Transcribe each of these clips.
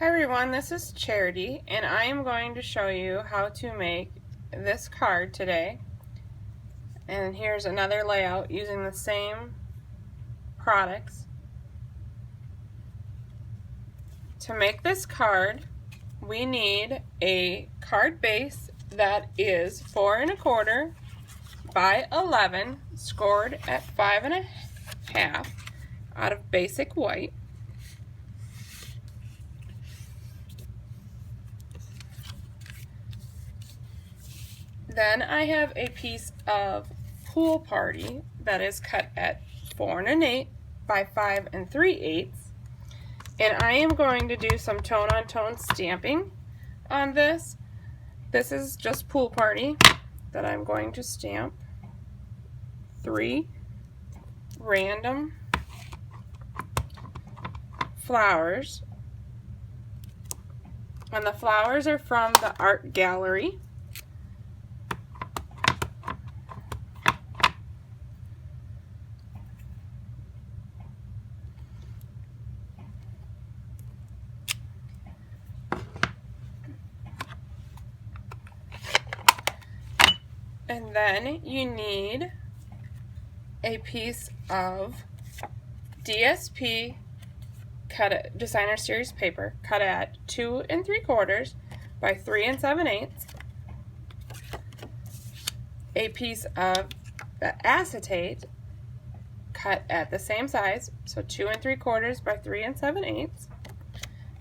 Hi everyone, this is Charity and I am going to show you how to make this card today. And here's another layout using the same products. To make this card, we need a card base that is 4 1/4 by 11, scored at 5 1/2 out of basic white. Then I have a piece of Pool Party that is cut at 4 1/8 by 5 3/8, and I am going to do some tone-on-tone stamping on this. This is just Pool Party that I'm going to stamp 3 random flowers, and the flowers are from the Art Gallery. And then you need a piece of DSP designer series paper cut at 2 3/4 by 3 7/8, a piece of the acetate cut at the same size, so 2 3/4 by 3 7/8,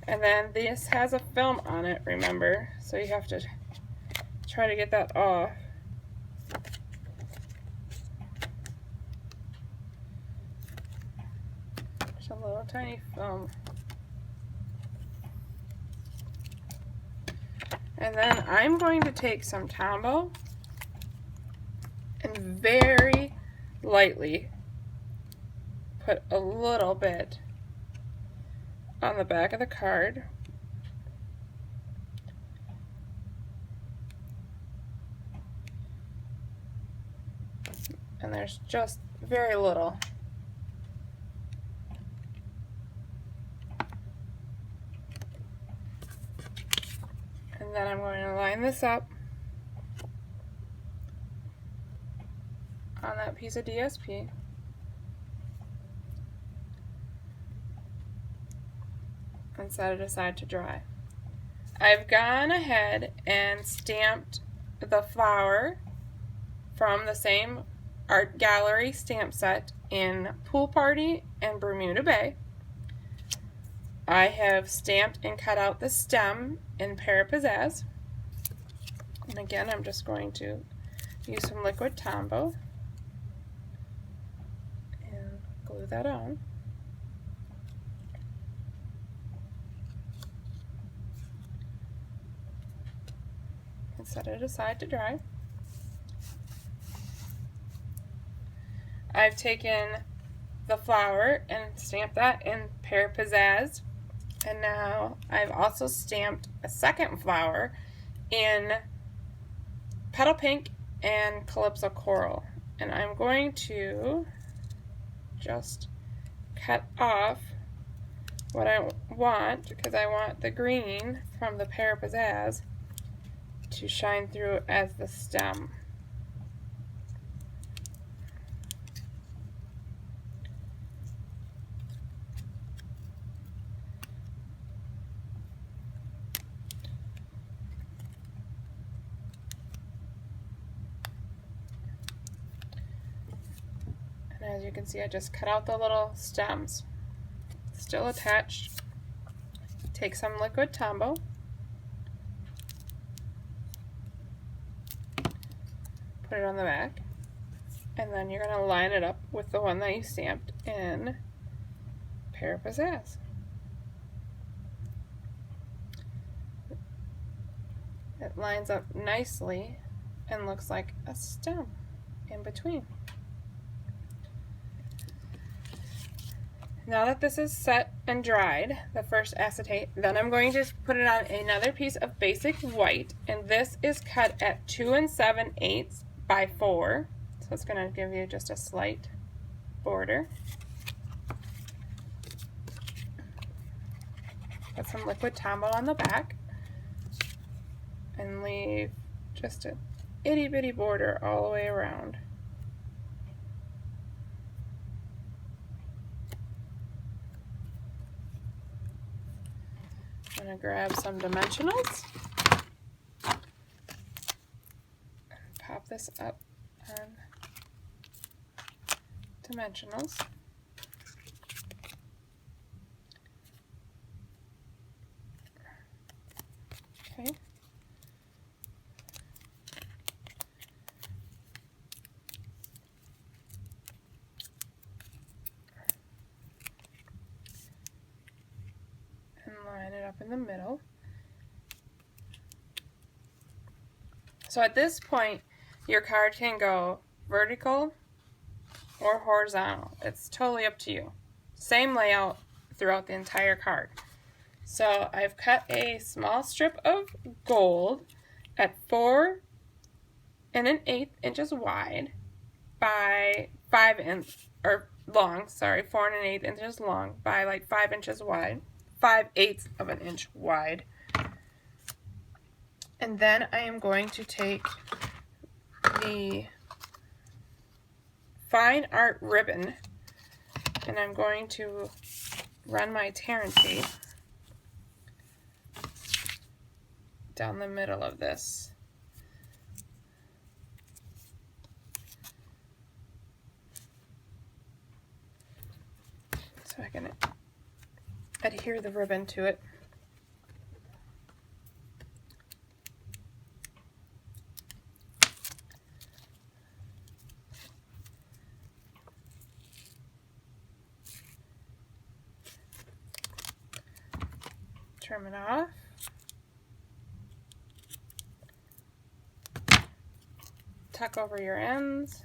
and then this has a film on it, remember, so you have to try to get that off. A little tiny film. And then I'm going to take some Tombow and very lightly put a little bit on the back of the card. And there's just very little. And then I'm going to line this up on that piece of DSP. And set it aside to dry. I've gone ahead and stamped the flower from the same Art Gallery stamp set in Pool Party and Bermuda Bay. I have stamped and cut out the stem in Pear Pizzazz. And again, I'm just going to use some liquid Tombow and glue that on. And set it aside to dry. I've taken the flower and stamped that in Pear Pizzazz. And now I've also stamped a second flower in Petal Pink and Calypso Coral. And I'm going to just cut off what I want, because I want the green from the Pear Pizzazz to shine through as the stem. And as you can see, I just cut out the little stems. Still attached. Take some liquid Tombow. Put it on the back. And then you're going to line it up with the one that you stamped in Pear Pizzazz. It lines up nicely and looks like a stem in between. Now that this is set and dried, the first acetate, then I'm going to put it on another piece of basic white, and this is cut at 2 7/8 by 4, so it's going to give you just a slight border. Put some liquid Tombow on the back and leave just an itty bitty border all the way around. I'm going to grab some dimensionals and pop this up on dimensionals. Okay. And line it up in the middle. So at this point, your card can go vertical or horizontal. It's totally up to you. Same layout throughout the entire card. So I've cut a small strip of gold at 4 1/8 inches wide by 4 1/8 inches long by like 5 inches wide, 5/8 of an inch wide. And then I am going to take the fine art ribbon and I'm going to run my tear and tape down the middle of this. So I can adhere the ribbon to it. Trim it off. Tuck over your ends.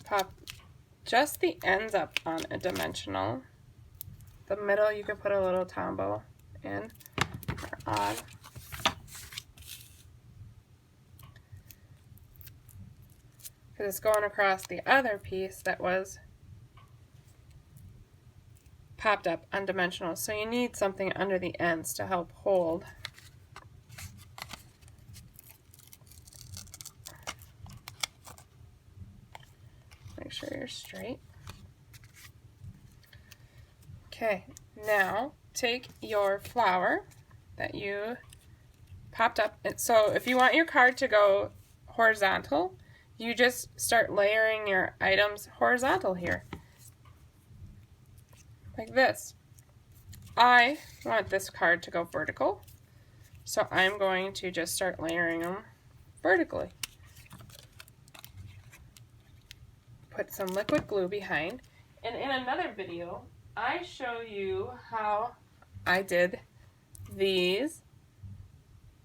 Pop just the ends up on a dimensional. The middle you could put a little Tombow in or on. Because it's going across the other piece that was popped up on dimensional. So you need something under the ends to help hold. Make sure you're straight. Okay, now take your flower that you popped up. So if you want your card to go horizontal, you just start layering your items horizontal here. Like this. I want this card to go vertical, so I'm going to just start layering them vertically. Put some liquid glue behind, and in another video I show you how I did these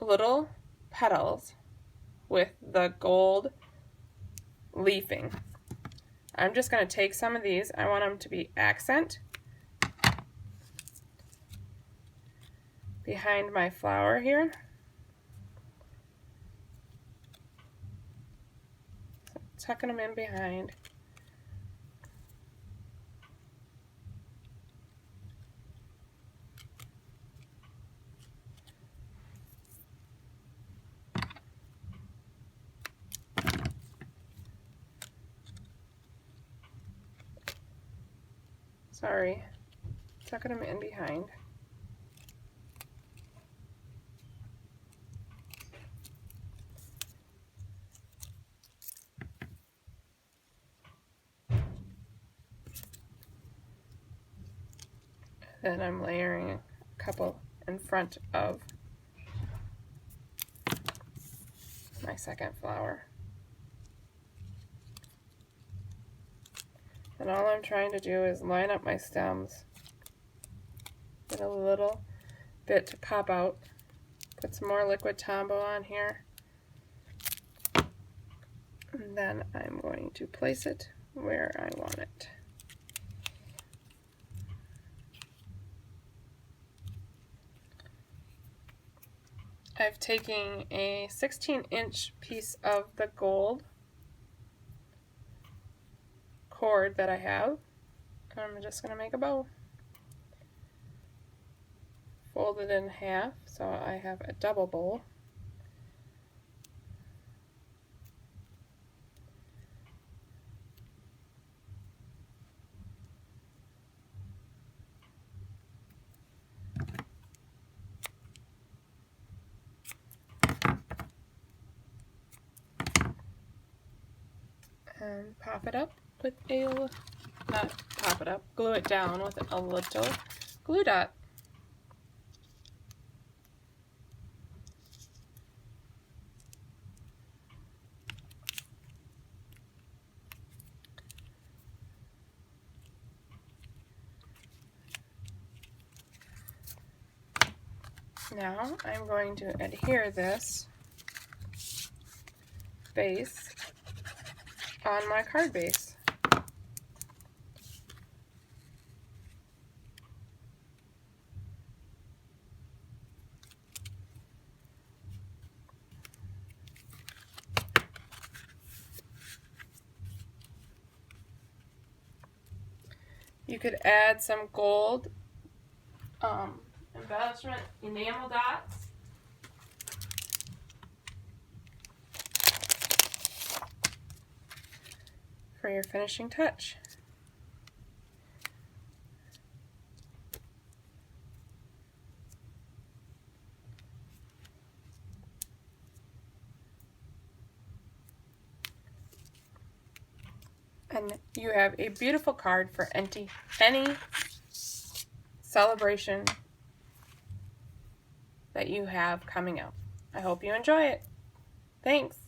little petals with the gold leafing. I'm just going to take some of these. I want them to be accent behind my flower here. So tucking them in behind. Sorry, tucking them in behind. Then I'm layering a couple in front of my second flower. And all I'm trying to do is line up my stems. Get a little bit to pop out. Put some more liquid Tombow on here. And then I'm going to place it where I want it. I've taken a 16-inch piece of the gold cord that I have. I'm just going to make a bow. fold it in half so I have a double bowl. And pop it up with a, not pop it up, glue it down with a little glue dot. Now I'm going to adhere this base on my card base. You could add some gold embellishment enamel dots. For your finishing touch. And you have a beautiful card for any celebration that you have coming up. I hope you enjoy it. Thanks.